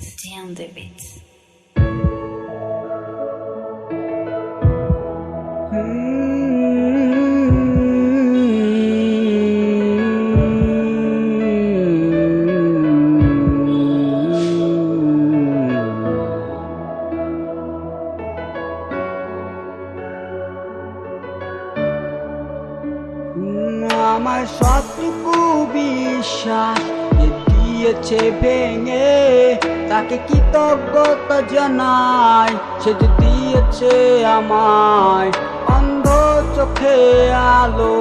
Stay on the beat. আমার সবটুকু বিশ্বাস দিয়েছে ভেঙে, তাকে কৃতজ্ঞতা জানাই। সে যে দিয়েছে আমায় অন্ধ চোখে আলো,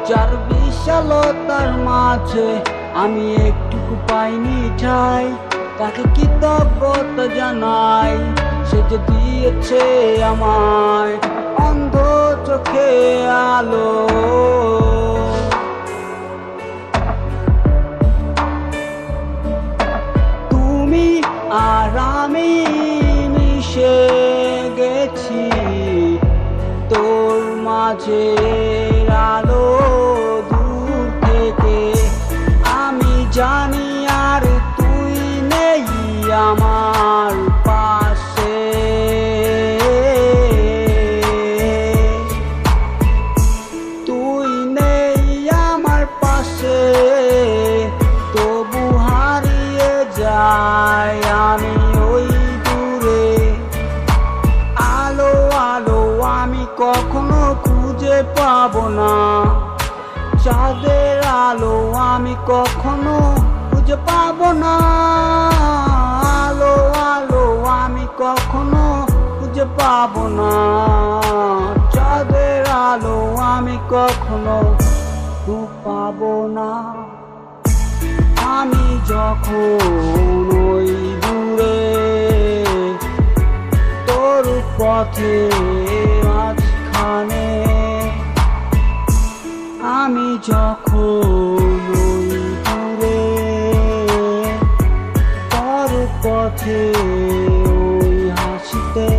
যার বিশালতার মাঝে আমি একটুকু পাইনি ঠাই। তাকে কৃতজ্ঞতা জানাই, সে যে দিয়েছে আমায় অন্ধ চোখে আলো। তুমি আর আমি মিশে গেছি তোর মাঝে আলো দূর থেকে। আমি জানি আর তুই নেই আমার পাশে, তুই নেই আমার পাশে, তবু হারিয়ে যাই আমি ওই দূরে। আলো আলো আমি কখনো খুঁজে পাবো না, চাঁদের আলো আমি কখনো খুঁজে পাবো না। আলো আলো আমি কখনো খুঁজে পাবো না, চাঁদের আলো আমি কখনো পাবো না। আমি যখন ওই দূরে তোর পথে মাঝখানে, আমি যখন ওই দূরে তোর পথে ওই হাসিতে,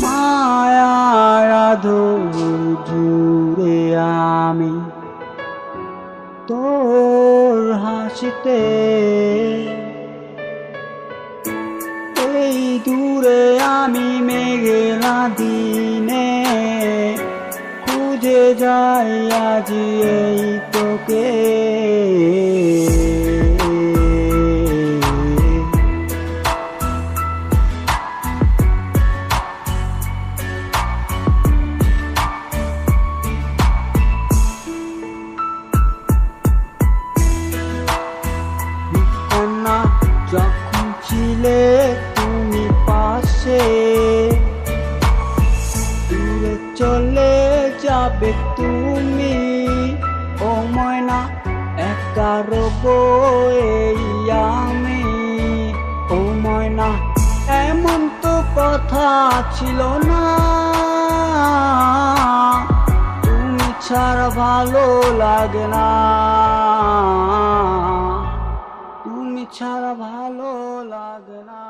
মায়ার আদর জুড়ে আমি তোর হাসিতে। এই দূরে আমি মেঘলা দিনে খুঁজে যাই আজি এই তোকে। যখন ছিলে তুমি পাশে, দূরে চলে যাবে তুমি। ও ময়না একা রবো এই আমি। ও ময়না এমন তো কথা ছিল না, তুমি ছাড়া ভালো লাগে না, তুমি ছাড়া ভালো লাগে না।